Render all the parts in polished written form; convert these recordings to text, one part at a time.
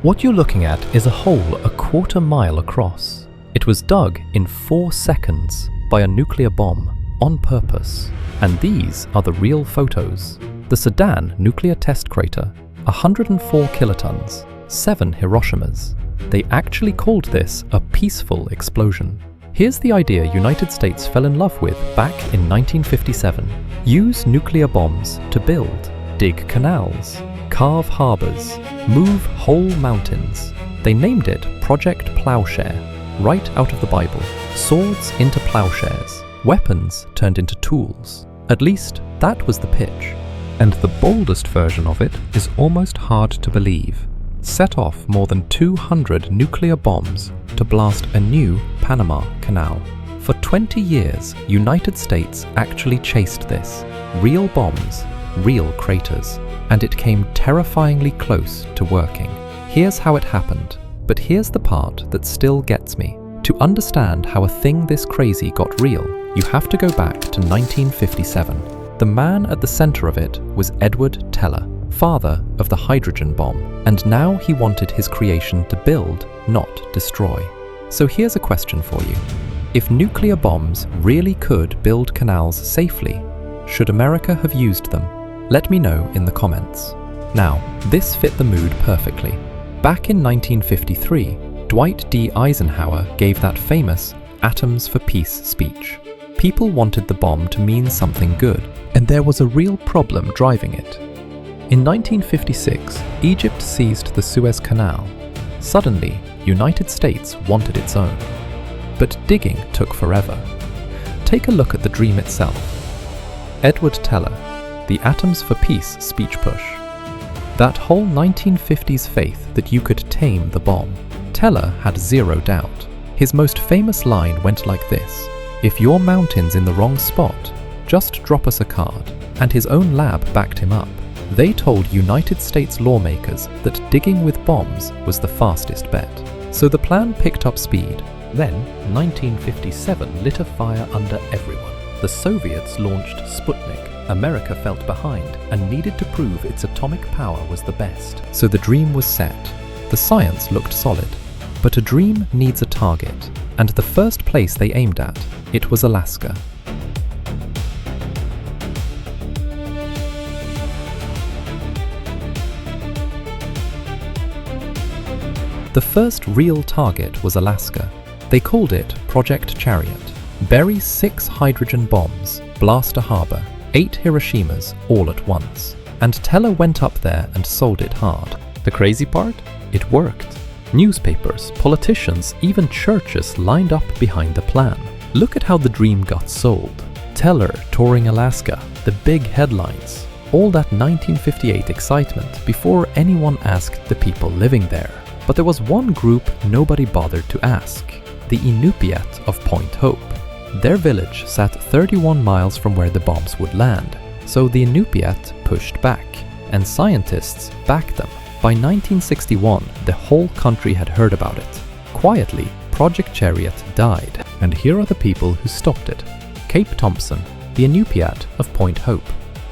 What you're looking at is a hole a quarter mile across. It was dug in 4 seconds by a nuclear bomb on purpose. And these are the real photos. The Sedan nuclear test crater, 104 kilotons, 7 Hiroshimas. They actually called this a peaceful explosion. Here's the idea United States fell in love with back in 1957. Use nuclear bombs to build, dig canals, carve harbors, move whole mountains. They named it Project Plowshare, right out of the Bible. Swords into plowshares, weapons turned into tools. At least that was the pitch. And the boldest version of it is almost hard to believe. Set off more than 200 nuclear bombs to blast a new Panama Canal. For 20 years, United States actually chased this. Real bombs, real craters. And it came terrifyingly close to working. Here's how it happened. But here's the part that still gets me. To understand how a thing this crazy got real, you have to go back to 1957. The man at the center of it was Edward Teller, father of the hydrogen bomb, and now he wanted his creation to build, not destroy. So here's a question for you. If nuclear bombs really could build canals safely, should America have used them? Let me know in the comments. Now, this fit the mood perfectly. Back in 1953, Dwight D. Eisenhower gave that famous Atoms for Peace speech. People wanted the bomb to mean something good, and there was a real problem driving it. In 1956, Egypt seized the Suez Canal. Suddenly, United States wanted its own. But digging took forever. Take a look at the dream itself. Edward Teller, the Atoms for Peace speech push. That whole 1950s faith that you could tame the bomb. Teller had zero doubt. His most famous line went like this: "If your mountain's in the wrong spot, just drop us a card." And his own lab backed him up. They told United States lawmakers that digging with bombs was the fastest bet. So the plan picked up speed. Then, 1957 lit a fire under everyone. The Soviets launched Sputnik. America felt behind and needed to prove its atomic power was the best. So the dream was set. The science looked solid. But a dream needs a target, and the first place they aimed at, it was Alaska. The first real target was Alaska. They called it Project Chariot. Bury 6 hydrogen bombs, blast a harbor, 8 Hiroshimas all at once. And Teller went up there and sold it hard. The crazy part? It worked. Newspapers, politicians, even churches lined up behind the plan. Look at how the dream got sold. Teller touring Alaska, the big headlines, all that 1958 excitement before anyone asked the people living there. But there was one group nobody bothered to ask, the Inupiat of Point Hope. Their village sat 31 miles from where the bombs would land, so the Inupiat pushed back, and scientists backed them. By 1961, the whole country had heard about it. Quietly, Project Chariot died, and here are the people who stopped it. Cape Thompson, the Inupiat of Point Hope,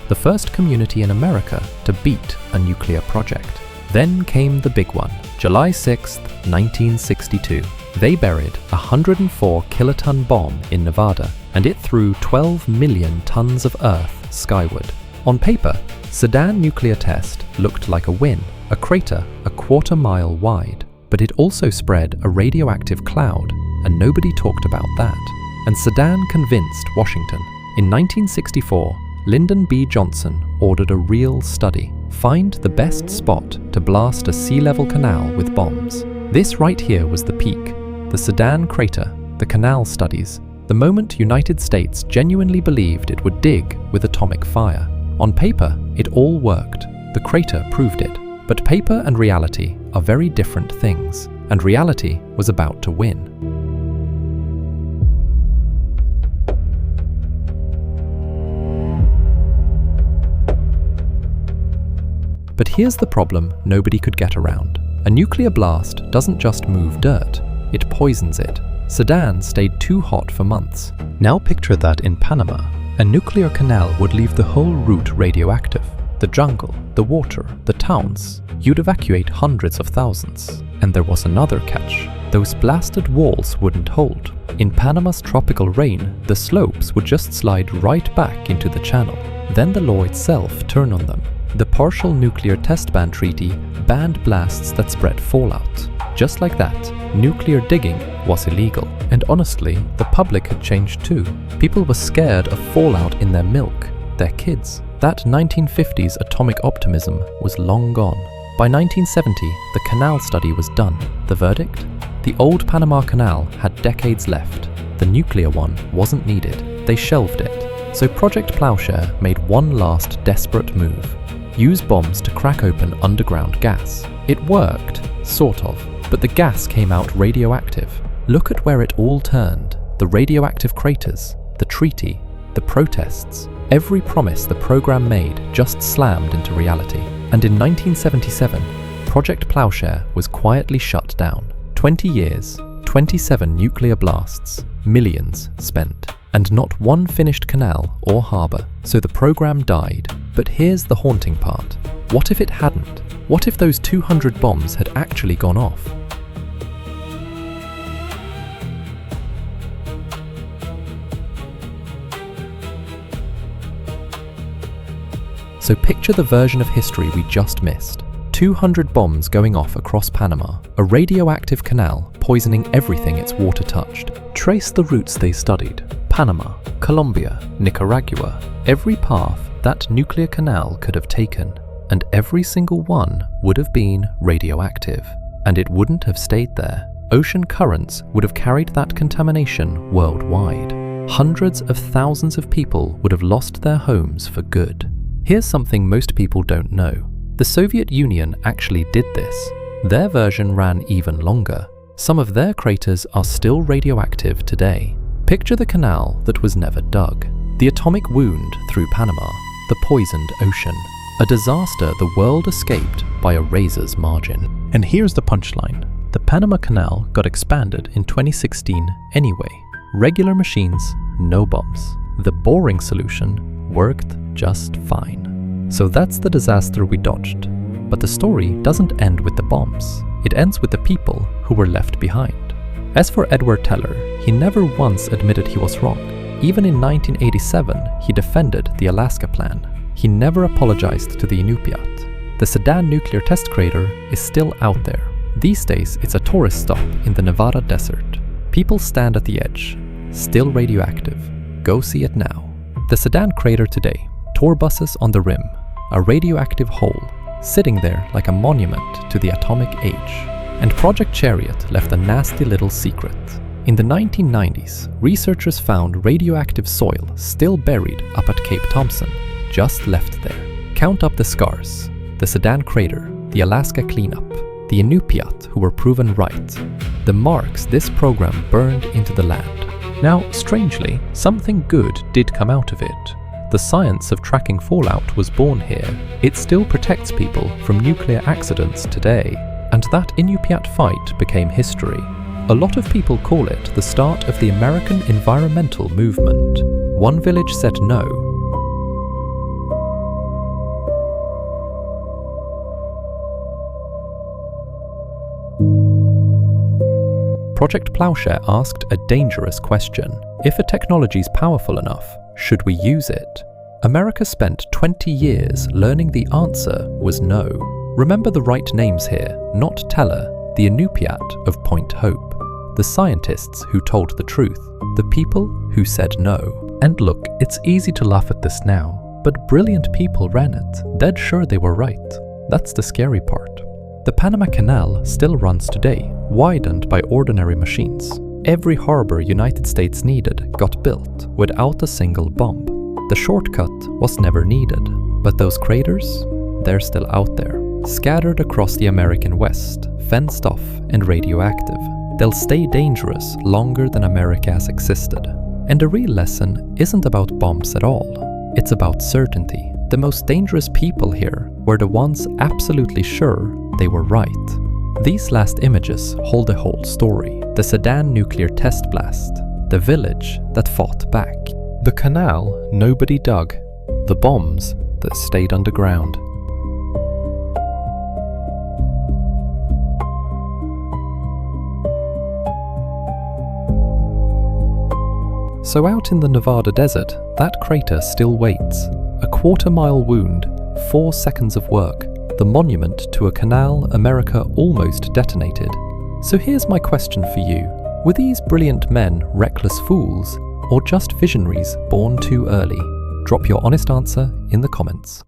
the first community in America to beat a nuclear project. Then came the big one, July 6, 1962. They buried a 104 kiloton bomb in Nevada, and it threw 12 million tons of earth skyward. On paper, Sedan nuclear test looked like a win, a crater a quarter mile wide, but it also spread a radioactive cloud, and nobody talked about that. And Sedan convinced Washington. In 1964, Lyndon B. Johnson ordered a real study. Find the best spot to blast a sea-level canal with bombs. This right here was the peak. The Sedan crater, the canal studies, the moment United States genuinely believed it would dig with atomic fire. On paper, it all worked. The crater proved it. But paper and reality are very different things, and reality was about to win. But here's the problem nobody could get around. A nuclear blast doesn't just move dirt, it poisons it. Sedan stayed too hot for months. Now picture that in Panama. A nuclear canal would leave the whole route radioactive. The jungle, the water, the towns. You'd evacuate hundreds of thousands. And there was another catch. Those blasted walls wouldn't hold. In Panama's tropical rain, the slopes would just slide right back into the channel. Then the law itself turned on them. The Partial Nuclear Test Ban Treaty banned blasts that spread fallout. Just like that, nuclear digging was illegal. And honestly, the public had changed too. People were scared of fallout in their milk, their kids. That 1950s atomic optimism was long gone. By 1970, the canal study was done. The verdict? The old Panama Canal had decades left. The nuclear one wasn't needed. They shelved it. So Project Plowshare made one last desperate move. Use bombs to crack open underground gas. It worked, sort of, but the gas came out radioactive. Look at where it all turned. The radioactive craters, the treaty, the protests. Every promise the program made just slammed into reality. And in 1977, Project Plowshare was quietly shut down. 20 years, 27 nuclear blasts, millions spent, and not one finished canal or harbour, so the program died. But here's the haunting part. What if it hadn't? What if those 200 bombs had actually gone off? So picture the version of history we just missed. 200 bombs going off across Panama, a radioactive canal poisoning everything its water touched. Trace the routes they studied. Panama, Colombia, Nicaragua. Every path that nuclear canal could have taken, and every single one would have been radioactive. And it wouldn't have stayed there. Ocean currents would have carried that contamination worldwide. Hundreds of thousands of people would have lost their homes for good. Here's something most people don't know. The Soviet Union actually did this. Their version ran even longer. Some of their craters are still radioactive today. Picture the canal that was never dug. The atomic wound through Panama. The poisoned ocean. A disaster the world escaped by a razor's margin. And here's the punchline. The Panama Canal got expanded in 2016 anyway. Regular machines, no bombs. The boring solution worked just fine. So that's the disaster we dodged. But the story doesn't end with the bombs. It ends with the people who were left behind. As for Edward Teller, he never once admitted he was wrong. Even in 1987, he defended the Alaska Plan. He never apologized to the Inupiat. The Sedan nuclear test crater is still out there. These days, it's a tourist stop in the Nevada desert. People stand at the edge, still radioactive. Go see it now. The Sedan crater today, tour buses on the rim, a radioactive hole, sitting there like a monument to the atomic age. And Project Chariot left a nasty little secret. In the 1990s, researchers found radioactive soil still buried up at Cape Thompson, just left there. Count up the scars. The Sedan crater, the Alaska cleanup, the Inupiat who were proven right. The marks this program burned into the land. Now, strangely, something good did come out of it. The science of tracking fallout was born here. It still protects people from nuclear accidents today. And that Inupiat fight became history. A lot of people call it the start of the American environmental movement. One village said no. Project Plowshare asked a dangerous question. If a technology is powerful enough, should we use it? America spent 20 years learning the answer was no. Remember the right names here, not Teller, the Inupiat of Point Hope. The scientists who told the truth, the people who said no. And look, it's easy to laugh at this now, but brilliant people ran it, dead sure they were right. That's the scary part. The Panama Canal still runs today, widened by ordinary machines. Every harbor United States needed got built without a single bomb. The shortcut was never needed, but those craters, they're still out there, scattered across the American West, fenced off and radioactive. They'll stay dangerous longer than America has existed. And the real lesson isn't about bombs at all. It's about certainty. The most dangerous people here were the ones absolutely sure they were right. These last images hold the whole story. The Sedan nuclear test blast. The village that fought back. The canal nobody dug. The bombs that stayed underground. So out in the Nevada desert, that crater still waits. A quarter-mile wound, 4 seconds of work, the monument to a canal America almost detonated. So here's my question for you. Were these brilliant men reckless fools, or just visionaries born too early? Drop your honest answer in the comments.